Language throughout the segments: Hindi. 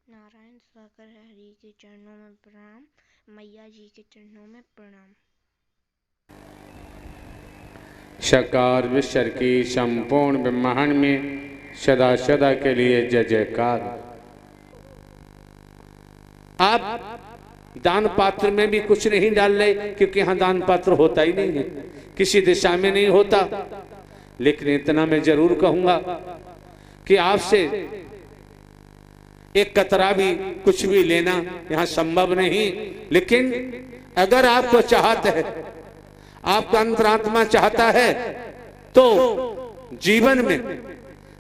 नारायण सागर हरि के चरणों में प्रणाम, मैया जी के चरणों में प्रणाम। शकार विश्वर की संपूर्ण ब्रह्मांड में सदा सदा के लिए जय जयकार। आप दान पात्र में भी कुछ नहीं डाल रहे, क्योंकि यहां दान पात्र होता ही नहीं है, किसी दिशा में नहीं होता। लेकिन इतना मैं जरूर कहूंगा कि आपसे एक कतरा भी कुछ भी लेना यहां संभव नहीं। लेकिन अगर आपको चाहत है, आपका अंतरात्मा चाहता है, तो जीवन में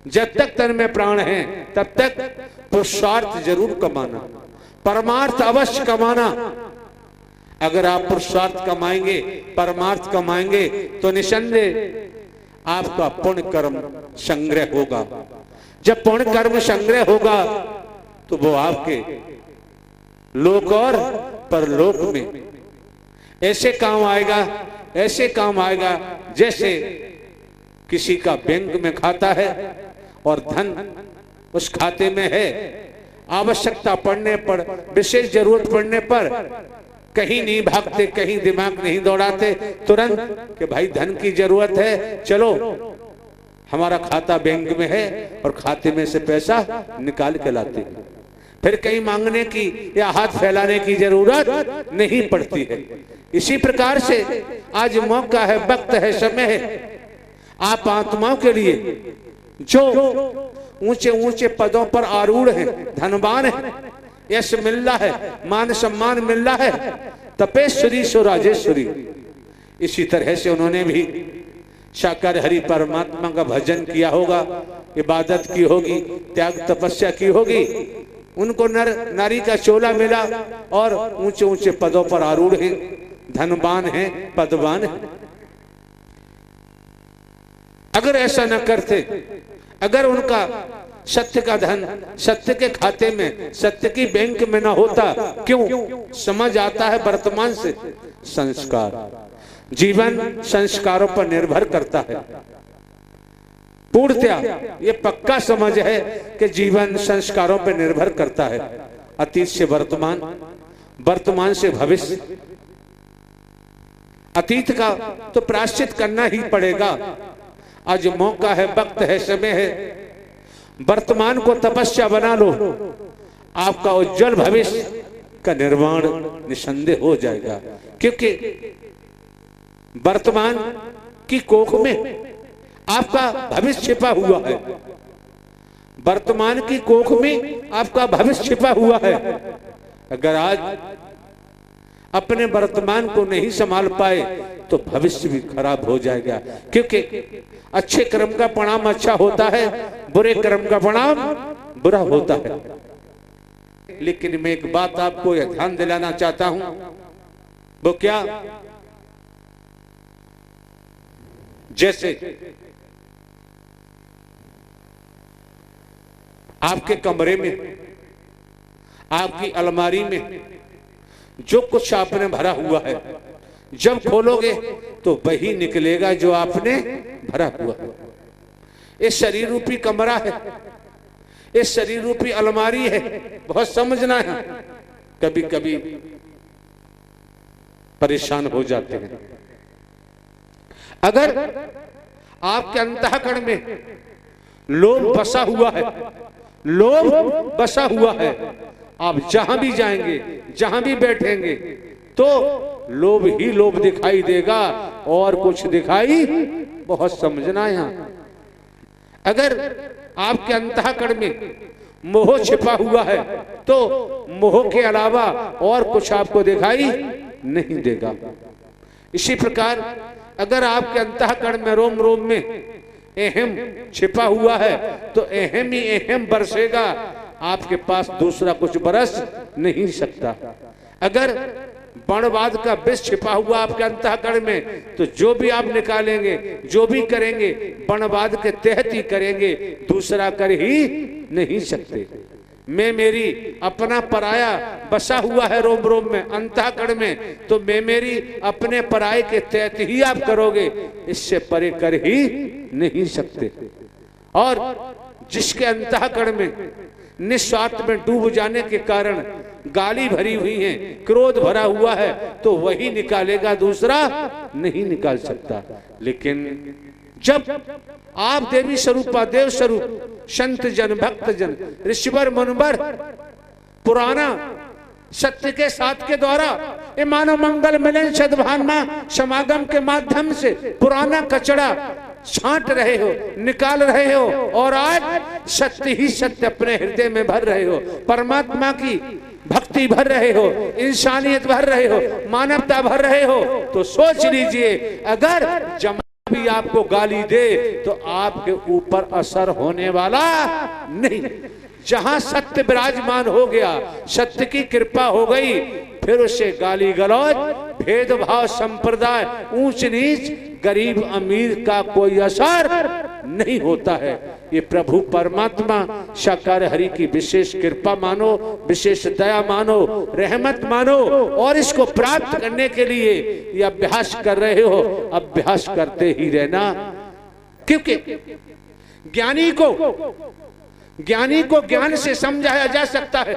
जब तक तन में प्राण है तब तक पुरुषार्थ जरूर कमाना, परमार्थ अवश्य कमाना। अगर आप पुरुषार्थ कमाएंगे, परमार्थ कमाएंगे, तो निसंदेह आपका पुण्य कर्म संग्रह होगा। जब पुण्य कर्म संग्रह होगा तो वो आपके लोक और परलोक में ऐसे काम आएगा, ऐसे काम आएगा जैसे किसी का बैंक में खाता है और धन उस खाते में है। आवश्यकता पड़ने पर, विशेष जरूरत पड़ने पर कहीं नहीं भागते, कहीं दिमाग नहीं दौड़ाते, तुरंत कि भाई धन की जरूरत है, चलो हमारा खाता बैंक में है, और खाते में से पैसा निकाल के लाते हैं। फिर कहीं मांगने की या हाथ फैलाने की जरूरत नहीं पड़ती है। इसी प्रकार से आज मौका है, वक्त है, समय है, आप आत्माओं के लिए जो ऊंचे ऊंचे पदों पर आरूढ़ हैं, धनवान है, यश मिल रहा है, मान सम्मान मिल रहा है, तपेश्वरी सो राजेश्वरी, इसी तरह से उन्होंने भी साकार हरि परमात्मा का भजन किया होगा, इबादत की होगी, त्याग तपस्या की होगी। उनको नर नारी का चोला मिला और ऊंचे ऊंचे पदों पर आरूढ़ हैं, धनवान हैं, पदवान हैं। अगर ऐसा न करते, अगर उनका सत्य का धन सत्य के खाते में, सत्य की बैंक में ना होता, क्यों? समझ आता है वर्तमान से संस्कार, जीवन संस्कारों पर निर्भर करता है। पूर्णतया ये पक्का समझ है कि जीवन संस्कारों पर निर्भर करता है। अतीत से वर्तमान, वर्तमान से भविष्य। अतीत का तो प्रायश्चित करना ही पड़ेगा। आज मौका है, वक्त है, समय है, वर्तमान को तपस्या बना लो, आपका उज्जवल भविष्य का निर्माण निसंदेह हो जाएगा। क्योंकि वर्तमान की कोख में आपका भविष्य छिपा हुआ है, वर्तमान की कोख में आपका भविष्य छिपा हुआ है। अगर आज अपने वर्तमान को नहीं संभाल पाए तो भविष्य भी खराब हो जाएगा। क्योंकि अच्छे कर्म का परिणाम अच्छा होता है, बुरे कर्म का परिणाम बुरा होता है। लेकिन मैं एक बात आपको ध्यान दिलाना चाहता हूं, वो क्या? जैसे आपके कमरे में, आपकी अलमारी में जो कुछ आपने भरा हुआ है, जब खोलोगे तो वही निकलेगा जो आपने भरा हुआ है। ये शरीर रूपी कमरा है, ये शरीर रूपी अलमारी है, बहुत समझना है। कभी कभी परेशान हो जाते हैं। अगर आपके अंतःकरण में लोभ बसा हुआ है, लोभ बसा हुआ है, आप जहां भी जाएंगे, जहां भी बैठेंगे, तो लोभ ही लोभ दिखाई देगा और कुछ दिखाई, बहुत समझना है यहां। अगर आपके अंतःकरण में मोह छिपा हुआ है तो मोह के अलावा और कुछ आपको दिखाई नहीं देगा। इसी प्रकार अगर आपके अंतःकरण में, रोम रोम में अहम छिपा हुआ है तो अहम ही अहम बरसेगा, आपके पास दूसरा कुछ बरस नहीं सकता। अगर वर्णवाद का विष छिपा हुआ आपके अंतःकरण में तो जो भी आप निकालेंगे, जो भी करेंगे, वर्णवाद के तहत ही करेंगे, दूसरा कर ही नहीं सकते। मैं मेरी, अपना पराया बसा हुआ है रोम रोम में, अंतःकरण में, तो मैं मेरी अपने पराये के तहत ही आप करोगे, इससे परे कर ही नहीं सकते। और जिसके अंतःकरण में निस्वार्थ में डूब जाने के कारण गाली भरी हुई है, क्रोध भरा हुआ है, तो वही निकालेगा, दूसरा नहीं निकाल सकता। लेकिन जब आप देवी स्वरूपा, देव स्वरूप, संत जन, भक्त जन, ऋषिवर मुनिवर पुराना सत्य के साथ के द्वारा ये मानव मंगल मिलन सद्भावना समागम के माध्यम से पुराना कचरा छांट रहे हो, निकाल रहे हो, और आज सत्य ही सत्य अपने हृदय में भर रहे हो, परमात्मा की भक्ति भर रहे हो, इंसानियत भर रहे हो, मानवता भर रहे हो, तो सोच लीजिए अगर जमाना भी आपको गाली दे तो आपके ऊपर असर होने वाला नहीं। जहां सत्य विराजमान हो गया, सत्य की कृपा हो गई, फिर उससे गाली गलौज, भेदभाव, संप्रदाय, ऊंच नीच, गरीब अमीर का कोई असर नहीं होता है। ये प्रभु परमात्मा साकार हरि की विशेष कृपा मानो, विशेष दया मानो, रहमत मानो, और इसको प्राप्त करने के लिए ये अभ्यास कर रहे हो, अभ्यास करते ही रहना। क्योंकि ज्ञानी को ज्ञान से समझाया जा सकता है,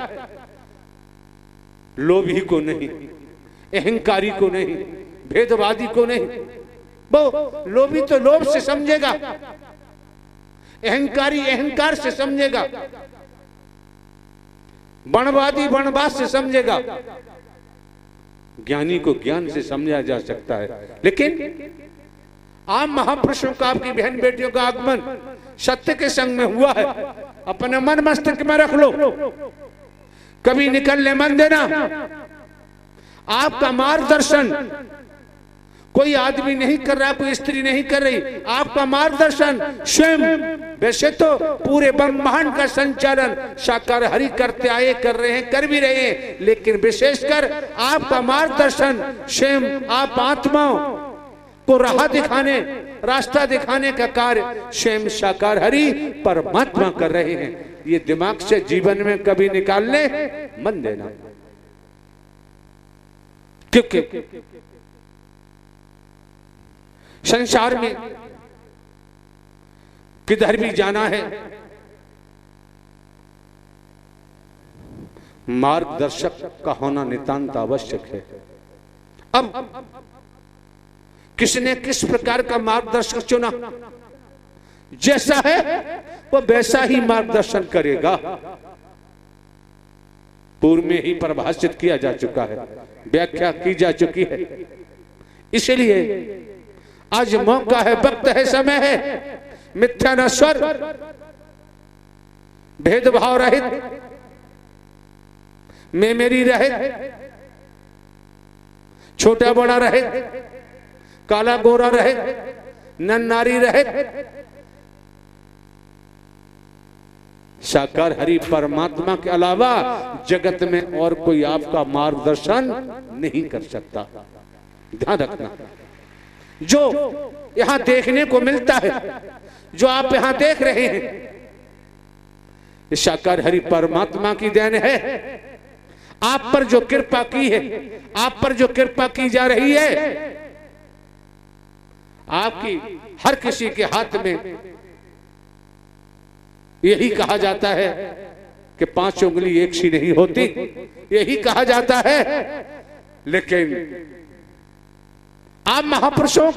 लोभी को नहीं, अहंकारी को नहीं, भेदवादी को नहीं। वो लोभी तो लोभ से समझेगा, अहंकारी अहंकार से समझेगा, वनवादी वनवाद से समझेगा, ज्ञानी को ज्ञान से समझा जा सकता है। लेकिन आम महापुरुषों का, आपकी बहन बेटियों का आगमन सत्य के संग में हुआ है, अपने मन मस्तिष्क में रख लो, कभी निकलने मन देना। आपका मार्गदर्शन कोई आदमी नहीं कर रहा, कोई स्त्री नहीं कर रही, आपका मार्गदर्शन स्वयं, वैसे तो पूरे ब्रह्मांड का संचालन साकार हरि करते आए, कर रहे हैं, कर भी रहे हैं, लेकिन विशेषकर आपका मार्गदर्शन स्वयं आप आत्माओं को राह दिखाने, रास्ता दिखाने का कार्य स्वयं साकार हरि परमात्मा कर रहे हैं। ये दिमाग से जीवन में कभी निकालने मन देना, क्योंकि संसार में किधर भी जाना है, मार्गदर्शक का होना नितांत आवश्यक है। अब किसने किस प्रकार का मार्गदर्शक चुना, जैसा है वो वैसा ही मार्गदर्शन करेगा, पूर्व में ही परिभाषित किया जा चुका है, व्याख्या की जा चुकी है। इसलिए आज मौका है, वक्त है, समय है, मिथ्या न स्वर, भेदभाव रहित, मैं मेरी रहित, छोटा बड़ा रहित, काला गोरा रहित, नर नारी रहित, साकार हरि परमात्मा के अलावा जगत में और कोई आपका मार्गदर्शन नहीं कर सकता। ध्यान रखना, जो यहां देखने को मिलता है, जो आप यहां देख रहे हैं, साकार हरि परमात्मा की देन है। आप पर जो कृपा की है, आप पर जो कृपा की जा रही है, आपकी हर किसी के हाथ में यही कहा जाता है कि 5 उंगली एक सी नहीं होती, यही कहा जाता है। लेकिन आप महापुरुषों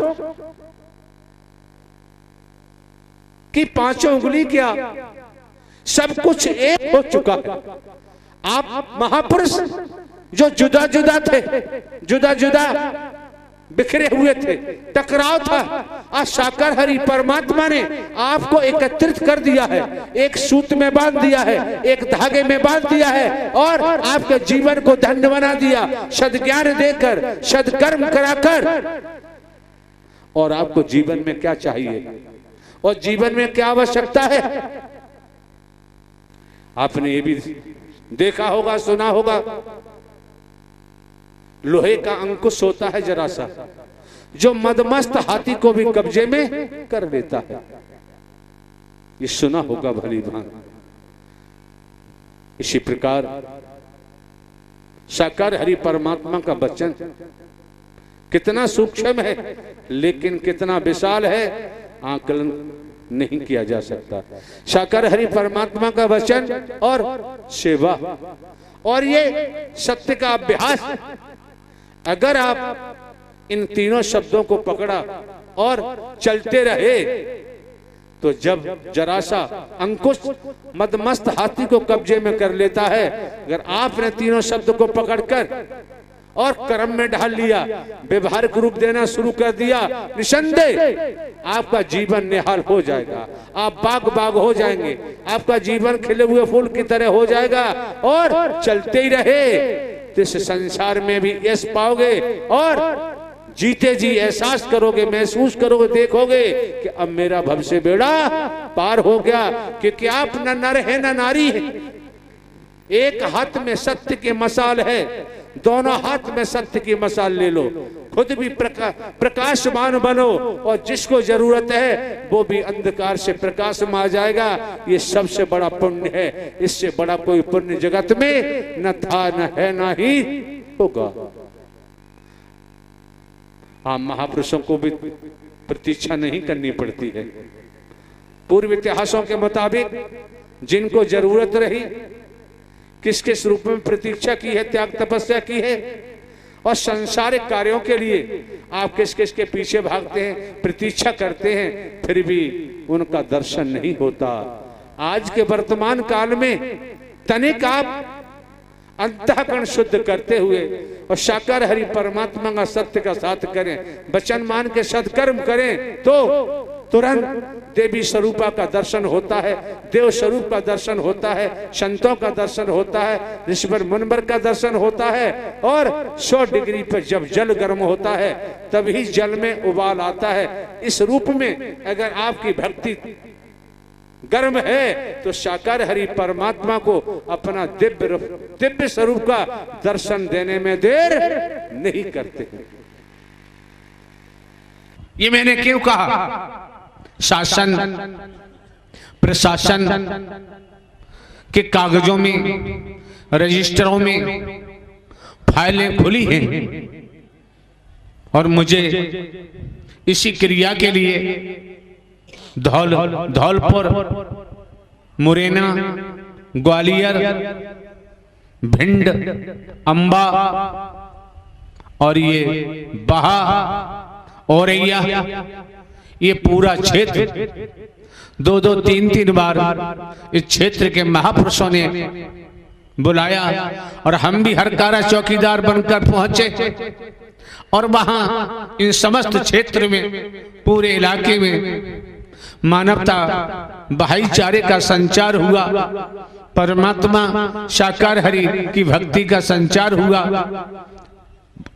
की 5 उंगली क्या, सब कुछ एक हो चुका है। आप महापुरुष जो जुदा जुदा थे, जुदा जुदा बिखरे हुए थे, टकराव था, आज साकार हरि परमात्मा ने आपको एकत्रित कर दिया है, एक सूत में बांध दिया है, एक धागे में बांध दिया है, और आपके जीवन को धन्य बना दिया, सद्ज्ञान देकर, सद्कर्म कराकर। और आपको जीवन में क्या चाहिए और जीवन में क्या आवश्यकता है, आपने ये भी देखा होगा, सुना होगा, लोहे का अंकुश होता है जरा सा, जो मदमस्त हाथी को भी कब्जे में कर लेता है। ये सुना होगा भली भांति। इसी प्रकार साकार हरि परमात्मा का वचन कितना सूक्ष्म है, लेकिन कितना विशाल है, आकलन नहीं किया जा सकता। साकार हरि परमात्मा का वचन और सेवा, और ये सत्य का अभ्यास। अगर आप इन तीनों शब्दों को पकड़ा और चलते रहे तो जब जरा सा अंकुश मदमस्त हाथी को कब्जे में कर लेता है, अगर आपने तीनों शब्द को पकड़कर और कर्म में ढाल लिया, व्यवहारिक रूप देना शुरू कर दिया, निसंदेह आपका जीवन निहाल हो जाएगा। आप बाग बाग हो जाएंगे, आपका जीवन खिले हुए फूल की तरह हो जाएगा। और चलते ही रहे तो इस संसार में भी यश पाओगे और जीते जी एहसास करोगे, महसूस करोगे, देखोगे कि अब मेरा भवसे बेड़ा पार हो गया। क्योंकि आप न नर है न नारी है, एक हाथ में सत्य की मसाल है, दोनों हाथ में सत्य की मसाल ले लो, खुद भी प्रकाशमान बनो और जिसको जरूरत है वो भी अंधकार से प्रकाश में आ जाएगा। ये सबसे बड़ा पुण्य है, इससे बड़ा कोई पुण्य जगत में न था, न है, न ही होगा। हम महापुरुषों को भी प्रतीक्षा नहीं करनी पड़ती है। पूर्व इतिहासों के मुताबिक जिनको जरूरत रही, किस किस रूप में प्रतीक्षा की है, त्याग तपस्या की है, और संसारिक कार्यों के लिए आप किस किस के पीछे भागते हैं, प्रतीक्षा करते हैं, फिर भी उनका दर्शन नहीं होता। आज के वर्तमान काल में तनिक आप अंतःकरण शुद्ध करते हुए और साकार हरि परमात्मा का सत्य का साथ करें, वचन मान के सत्कर्म करें तो तुरंत देवी स्वरूपा का दर्शन होता है, देव स्वरूप का दर्शन होता है, संतों का दर्शन होता है, ऋषिवर मुनिवर का दर्शन होता है। और 100 डिग्री पर जब जल गर्म होता है तभी जल में उबाल आता है। इस रूप में अगर आपकी भक्ति गर्म है तो साकार हरि परमात्मा को अपना दिव्य स्वरूप का दर्शन देने में देर नहीं करते। ये मैंने क्यों कहा? शासन प्रशासन के कागजों में, रजिस्टरों में फाइलें खुली हैं और मुझे इसी क्रिया के लिए धौलपुर, मुरैना, ग्वालियर, भिंड, अंबा और ये बहा, औरैया, ये पूरा क्षेत्र 2-2, 3-3 बार इस क्षेत्र के महापुरुषों ने बुलाया और हम भी हरकारा चौकीदार बनकर पहुंचे और वहां इन समस्त क्षेत्र में, पूरे इलाके में मानवता भाईचारे का संचार हुआ, परमात्मा साकार हरि की भक्ति का संचार हुआ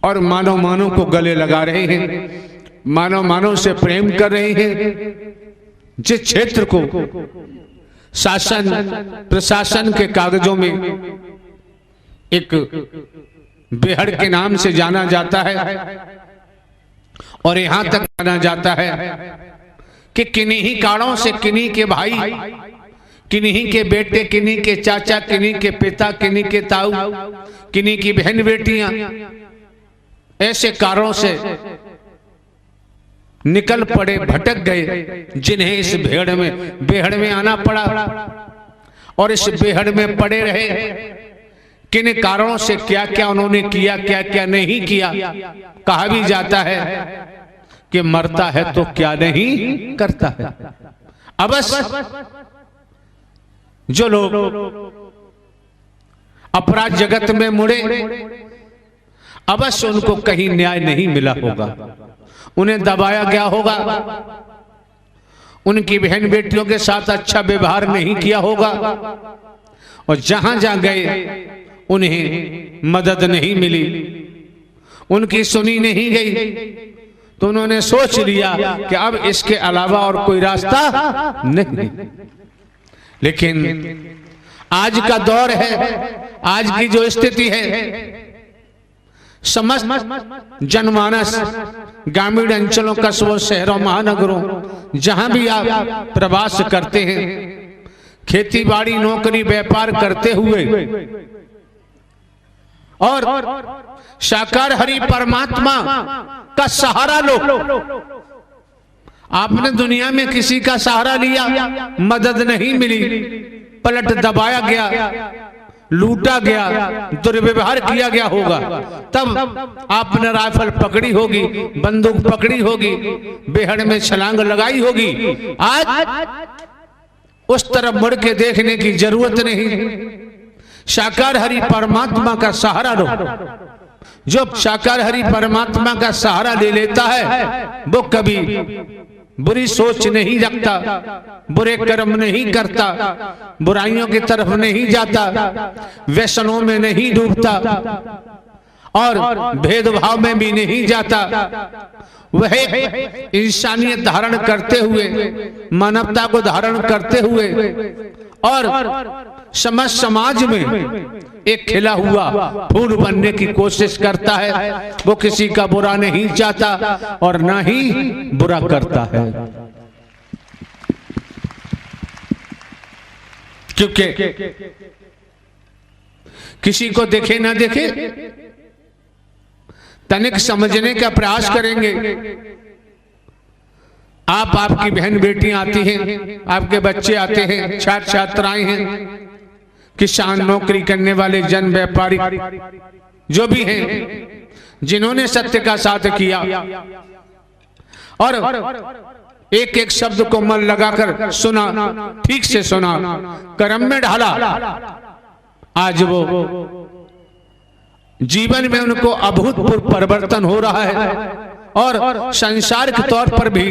और मानव मानव को गले लगा रहे हैं, मानव मानव से प्रेम कर रहे हैं। जिस क्षेत्र को शासन प्रशासन के कागजों में एक बेहड़ के नाम से जाना जाता है और यहां तक जाना जाता है कि किन्हीं कारणों से किन्हीं के भाई, किन्हीं के बेटे, किन्हीं के चाचा, किन्हीं के पिता, किन्हीं के ताऊ, किन्हीं की बहन बेटियां ऐसे कारणों से निकल पड़े, भटक गए, जिन्हें इस बेहड़ में आना पड़ा और इस बेहड़ में पड़े रहे। किन कारणों से क्या क्या उन्होंने किया, क्या क्या नहीं किया। कहा भी जाता है कि मरता है तो क्या नहीं करता है। अवश्य जो लोग अपराध जगत में मुड़े, अवश्य उनको कहीं न्याय नहीं मिला होगा, उन्हें दबाया गया होगा, उनकी बहन बेटियों के साथ अच्छा व्यवहार नहीं किया होगा और जहां जहां गए उन्हें मदद नहीं मिली, उनकी सुनी नहीं गई, तो उन्होंने सोच लिया कि अब इसके अलावा और कोई रास्ता नहीं। लेकिन आज का दौर है, आज की जो स्थिति है, समस्त जनमानस, ग्रामीण अंचलों, कस्बों, शहरों, महानगरों, जहां भी आप प्रवास करते हैं, खेती बाड़ी, नौकरी, व्यापार करते हुए और साकार हरि परमात्मा का सहारा लो। आपने दुनिया में किसी का सहारा लिया, मदद नहीं मिली, पलट दबाया गया, लूटा गया, दुर्व्यवहार किया गया होगा, तब आपने राइफल पकड़ी होगी, बंदूक पकड़ी होगी, बेहड़ में छलांग लगाई होगी। आज उस तरफ मुड़ के देखने की जरूरत नहीं। साकार हरि परमात्मा का सहारा लो। जो साकार हरि परमात्मा का सहारा ले लेता है वो कभी बुरी सोच नहीं रखता, बुरे कर्म नहीं करता, बुराइयों की तरफ नहीं जाता, व्यसनों में नहीं डूबता और भेदभाव में भी नहीं जाता। वह इंसानियत धारण करते हुए, मानवता को धारण करते हुए और समाज में एक खिला हुआ फूल बनने की कोशिश करता है। वो किसी का बुरा नहीं चाहता और ना ही बुरा करता है, क्योंकि किसी को देखे ना देखे तनिक समझने का प्रयास करेंगे। आपकी बहन बेटियां आती हैं, आपके बच्चे आते हैं, छात्र छात्राएं हैं, किसान, नौकरी करने वाले, जन, व्यापारी, जो भी हैं, जिन्होंने सत्य का साथ किया और एक एक शब्द को मन लगाकर सुना, ठीक से सुना, कर्म में ढाला, आज वो जीवन में उनको अभूतपूर्व परिवर्तन हो रहा है और संसार के तौर पर भी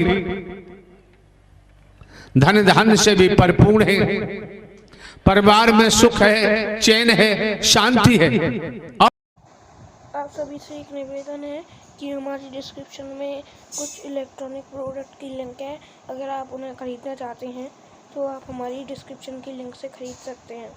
धन धान्य से भी परिपूर्ण है, परिवार में सुख है, चैन है, शांति है। आप सभी से एक निवेदन है कि हमारी डिस्क्रिप्शन में कुछ इलेक्ट्रॉनिक प्रोडक्ट की लिंक है। अगर आप उन्हें खरीदना चाहते हैं तो आप हमारी डिस्क्रिप्शन की लिंक से खरीद सकते हैं।